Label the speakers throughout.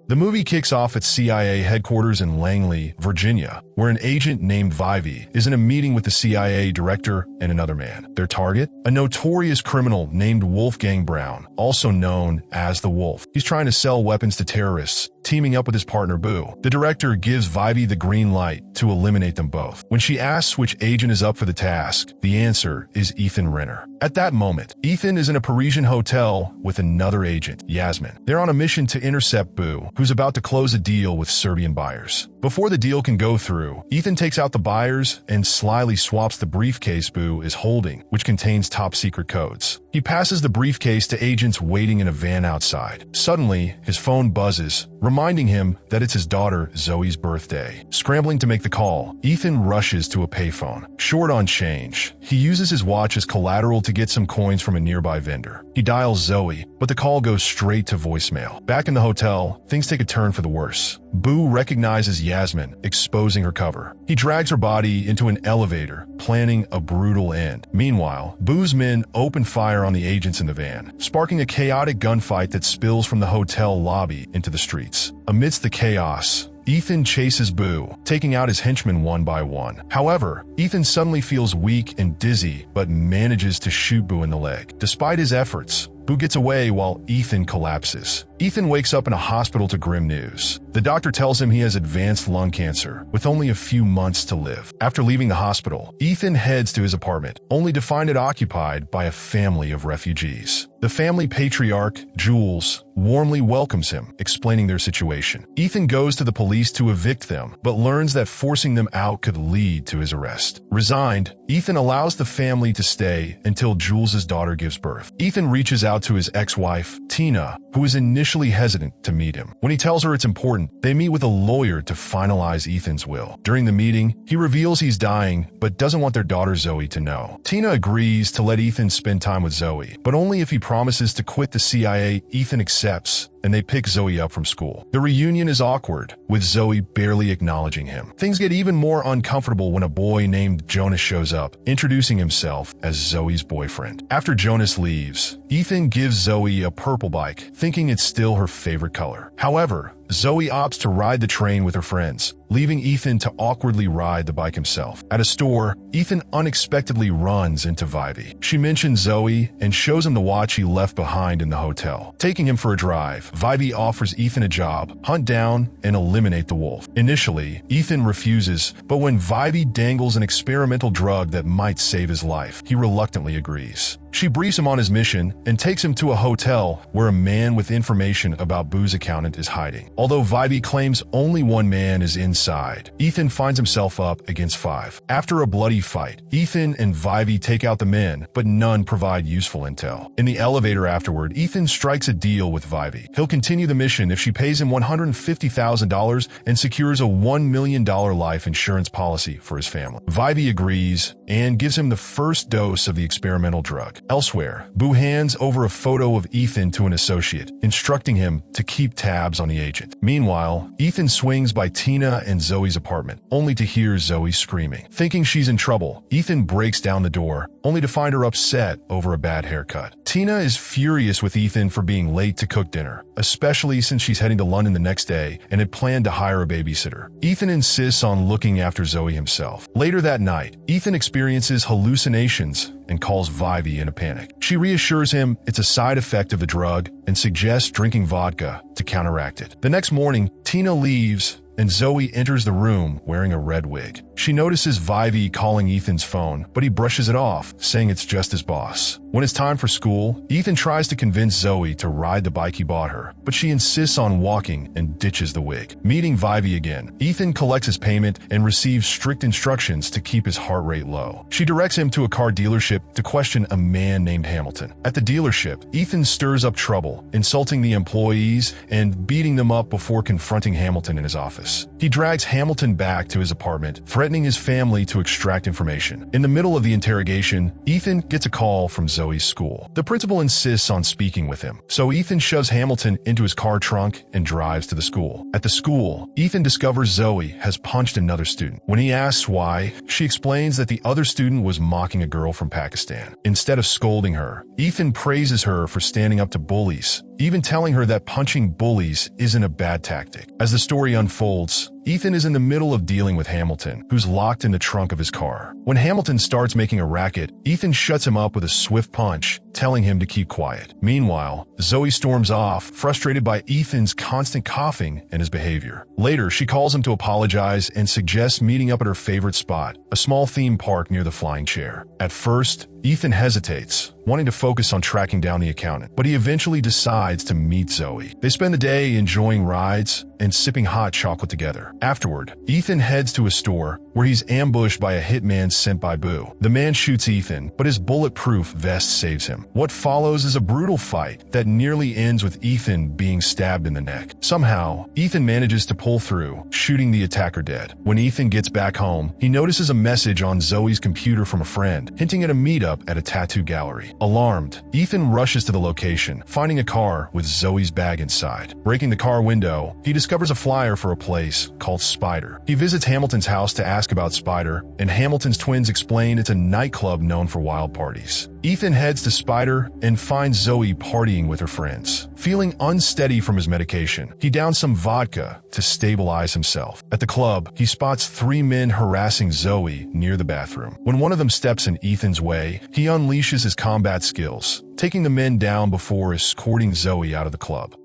Speaker 1: The movie kicks off at CIA headquarters in Langley, Virginia, where an agent named Vivey is in a meeting with the CIA director and another man. Their target? A notorious criminal named Wolfgang Brown, also known as the Wolf. He's trying to sell weapons to terrorists, teaming up with his partner Boo. The director gives Vivey the green light to eliminate them both. When she asks which agent is up for the task, the answer is Ethan Renner. At that moment, Ethan is in a Parisian hotel with another agent, Yasmin. They're on a mission to intercept Boo, who's about to close a deal with Serbian buyers. Before the deal can go through, Ethan takes out the buyers and slyly swaps the briefcase Boo is holding, which contains top-secret codes. He passes the briefcase to agents waiting in a van outside. Suddenly, his phone buzzes, reminding him that it's his daughter Zoe's birthday. Scrambling to make the call, Ethan rushes to a payphone. Short on change, he uses his watch as collateral to get some coins from a nearby vendor. He dials Zoe, but the call goes straight to voicemail. Back in the hotel, things take a turn for the worse. Boo recognizes Yasmin, exposing her cover. He drags her body into an elevator, planning a brutal end. Meanwhile, Boo's men open fire on the agents in the van, sparking a chaotic gunfight that spills from the hotel lobby into the streets. Amidst the chaos, Ethan chases Boo, taking out his henchmen one by one. However, Ethan suddenly feels weak and dizzy, but manages to shoot Boo in the leg. Despite his efforts, Boo gets away while Ethan collapses. Ethan wakes up in a hospital to grim news. The doctor tells him he has advanced lung cancer, with only a few months to live. After leaving the hospital, Ethan heads to his apartment, only to find it occupied by a family of refugees. The family patriarch, Jules, warmly welcomes him, explaining their situation. Ethan goes to the police to evict them, but learns that forcing them out could lead to his arrest. Resigned, Ethan allows the family to stay until Jules' daughter gives birth. Ethan reaches out to his ex-wife, Tina, who is initially hesitant to meet him. When he tells her it's important, they meet with a lawyer to finalize Ethan's will. During the meeting, he reveals he's dying, but doesn't want their daughter Zoe to know. Tina agrees to let Ethan spend time with Zoe, but only if he promises to quit the CIA. Ethan accepts, and they pick Zoe up from school. The reunion is awkward, with Zoe barely acknowledging him. Things get even more uncomfortable when a boy named Jonas shows up, introducing himself as Zoe's boyfriend. After Jonas leaves, Ethan gives Zoe a purple bike, thinking it's still her favorite color. However, Zoe opts to ride the train with her friends, leaving Ethan to awkwardly ride the bike himself. At a store, Ethan unexpectedly runs into Vivey. She mentions Zoe and shows him the watch he left behind in the hotel. Taking him for a drive, Vivey offers Ethan a job: hunt down and eliminate the wolf. Initially, Ethan refuses, but when Vivey dangles an experimental drug that might save his life, he reluctantly agrees. She briefs him on his mission and takes him to a hotel where a man with information about Boo's accountant is hiding. Although Vivey claims only one man is inside, Ethan finds himself up against 5. After a bloody fight, Ethan and Vivey take out the men, but none provide useful intel. In the elevator afterward, Ethan strikes a deal with Vivey. He'll continue the mission if she pays him $150,000 and secures a $1 million life insurance policy for his family. Vivey agrees and gives him the first dose of the experimental drug. Elsewhere, Boo hands over a photo of Ethan to an associate, instructing him to keep tabs on the agent. Meanwhile, Ethan swings by Tina and Zoe's apartment, only to hear Zoe screaming. Thinking she's in trouble, Ethan breaks down the door, only to find her upset over a bad haircut. Tina is furious with Ethan for being late to cook dinner, especially since she's heading to London the next day and had planned to hire a babysitter. Ethan insists on looking after Zoe himself. Later that night, Ethan experiences hallucinations and calls Vivey in a panic. She reassures him it's a side effect of the drug and suggests drinking vodka to counteract it. The next morning, Tina leaves and Zoe enters the room wearing a red wig. She notices Vivey calling Ethan's phone, but he brushes it off, saying it's just his boss. When it's time for school, Ethan tries to convince Zoe to ride the bike he bought her, but she insists on walking and ditches the wig. Meeting Vivey again, Ethan collects his payment and receives strict instructions to keep his heart rate low. She directs him to a car dealership to question a man named Hamilton. At the dealership, Ethan stirs up trouble, insulting the employees and beating them up before confronting Hamilton in his office. He drags Hamilton back to his apartment, threatening threatening his family to extract information. In the middle of the interrogation, Ethan gets a call from Zoe's school. The principal insists on speaking with him, so Ethan shoves Hamilton into his car trunk and drives to the school. At the school, Ethan discovers Zoe has punched another student. When he asks why, she explains that the other student was mocking a girl from Pakistan. Instead of scolding her, Ethan praises her for standing up to bullies, even telling her that punching bullies isn't a bad tactic. As the story unfolds, Ethan is in the middle of dealing with Hamilton, who's locked in the trunk of his car. When Hamilton starts making a racket, Ethan shuts him up with a swift punch, telling him to keep quiet. Meanwhile, Zoe storms off, frustrated by Ethan's constant coughing and his behavior. Later, she calls him to apologize and suggests meeting up at her favorite spot, a small theme park near the flying chair. At first, Ethan hesitates, wanting to focus on tracking down the accountant, but he eventually decides to meet Zoe. They spend the day enjoying rides and sipping hot chocolate together. Afterward, Ethan heads to a store where he's ambushed by a hitman sent by Boo. The man shoots Ethan, but his bulletproof vest saves him. What follows is a brutal fight that nearly ends with Ethan being stabbed in the neck. Somehow, Ethan manages to pull through, shooting the attacker dead. When Ethan gets back home, he notices a message on Zoe's computer from a friend, hinting at a meetup at a tattoo gallery. Alarmed, Ethan rushes to the location, finding a car with Zoe's bag inside. Breaking the car window, he discovers a flyer for a place called Spider. He visits Hamilton's house to ask about Spider, and Hamilton's twins explain it's a nightclub known for wild parties. Ethan heads to Spider and finds Zoe partying with her friends. Feeling unsteady from his medication, he downs some vodka to stabilize himself. At the club, he spots 3 men harassing Zoe near the bathroom. When one of them steps in Ethan's way, he unleashes his combat skills, taking the men down before escorting Zoe out of the club.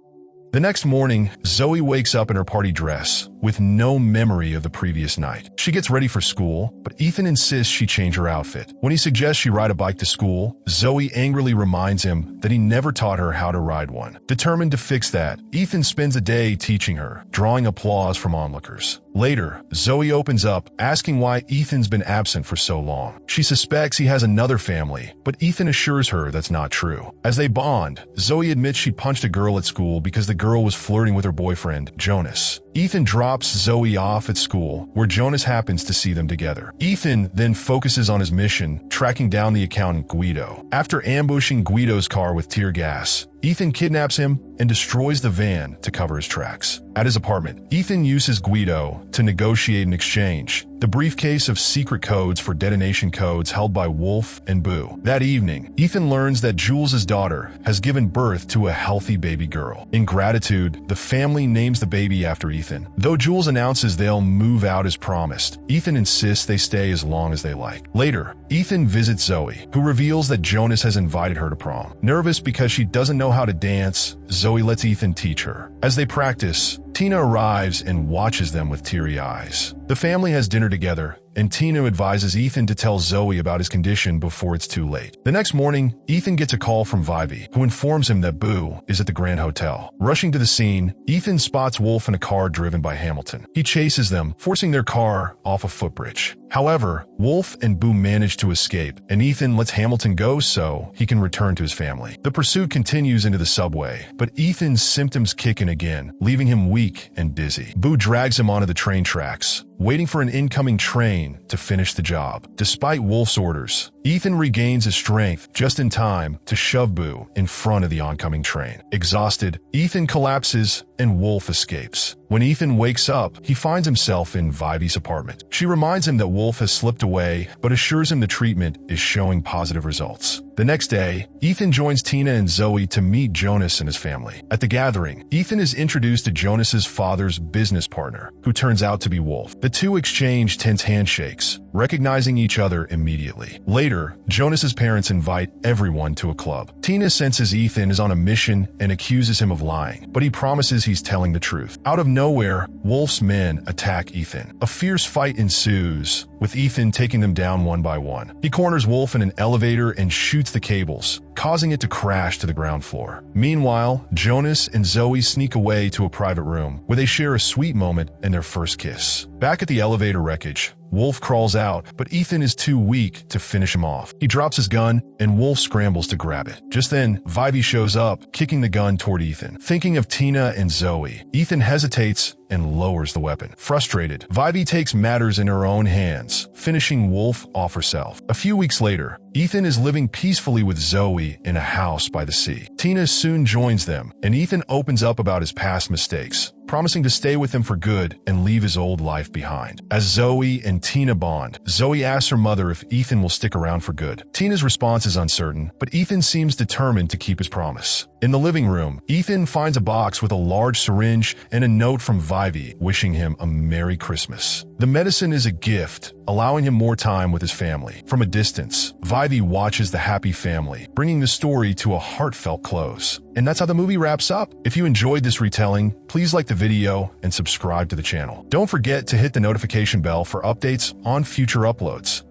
Speaker 1: The next morning, Zoe wakes up in her party dress, with no memory of the previous night. She gets ready for school, but Ethan insists she change her outfit. When he suggests she ride a bike to school, Zoe angrily reminds him that he never taught her how to ride one. Determined to fix that, Ethan spends a day teaching her, drawing applause from onlookers. Later, Zoe opens up, asking why Ethan's been absent for so long. She suspects he has another family, but Ethan assures her that's not true. As they bond, Zoe admits she punched a girl at school because the girl was flirting with her boyfriend, Jonas. Ethan drops Zoe off at school, where Jonas happens to see them together. Ethan then focuses on his mission, tracking down the accountant Guido. After ambushing Guido's car with tear gas, Ethan kidnaps him and destroys the van to cover his tracks. At his apartment, Ethan uses Guido to negotiate an exchange, the briefcase of secret codes for detonation codes held by Wolf and Boo. That evening, Ethan learns that Jules' daughter has given birth to a healthy baby girl. In gratitude, the family names the baby after Ethan. Though Jules announces they'll move out as promised, Ethan insists they stay as long as they like. Later, Ethan visits Zoe, who reveals that Jonas has invited her to prom. Nervous because she doesn't know how to dance, Zoe lets Ethan teach her. As they practice, Tina arrives and watches them with teary eyes. The family has dinner together, and Tina advises Ethan to tell Zoe about his condition before it's too late. The next morning, Ethan gets a call from Vivi, who informs him that Boo is at the Grand Hotel. Rushing to the scene, Ethan spots Wolf in a car driven by Hamilton. He chases them, forcing their car off a footbridge. However, Wolf and Boo manage to escape, and Ethan lets Hamilton go so he can return to his family. The pursuit continues into the subway, but Ethan's symptoms kick in again, leaving him weak and dizzy. Boo drags him onto the train tracks, waiting for an incoming train to finish the job. Despite Wolf's orders, Ethan regains his strength just in time to shove Boo in front of the oncoming train. Exhausted, Ethan collapses and Wolf escapes. When Ethan wakes up, he finds himself in Vivi's apartment. She reminds him that Wolf has slipped away, but assures him the treatment is showing positive results. The next day, Ethan joins Tina and Zoe to meet Jonas and his family. At the gathering, Ethan is introduced to Jonas's father's business partner, who turns out to be Wolf. The two exchange tense handshakes, recognizing each other immediately. Later, Jonas's parents invite everyone to a club. Tina senses Ethan is on a mission and accuses him of lying, but he promises he's telling the truth. Out of nowhere, Wolf's men attack Ethan. A fierce fight ensues, with Ethan taking them down one by one. He corners Wolf in an elevator and shoots the cables, causing it to crash to the ground floor. Meanwhile, Jonas and Zoe sneak away to a private room, where they share a sweet moment and their first kiss. Back at the elevator wreckage, Wolf crawls out, but Ethan is too weak to finish him off. He drops his gun, and Wolf scrambles to grab it. Just then, Vivy shows up, kicking the gun toward Ethan. Thinking of Tina and Zoe, Ethan hesitates and lowers the weapon. Frustrated, Vivy takes matters in her own hands, finishing Wolf off herself. A few weeks later, Ethan is living peacefully with Zoe in a house by the sea. Tina soon joins them, and Ethan opens up about his past mistakes, promising to stay with them for good and leave his old life behind. As Zoe and Tina bond, Zoe asks her mother if Ethan will stick around for good. Tina's response is uncertain, but Ethan seems determined to keep his promise. In the living room, Ethan finds a box with a large syringe and a note from Vivy wishing him a Merry Christmas. The medicine is a gift, allowing him more time with his family. From a distance, Vivy watches the happy family, bringing the story to a heartfelt close. And that's how the movie wraps up. If you enjoyed this retelling, please like the video and subscribe to the channel. Don't forget to hit the notification bell for updates on future uploads.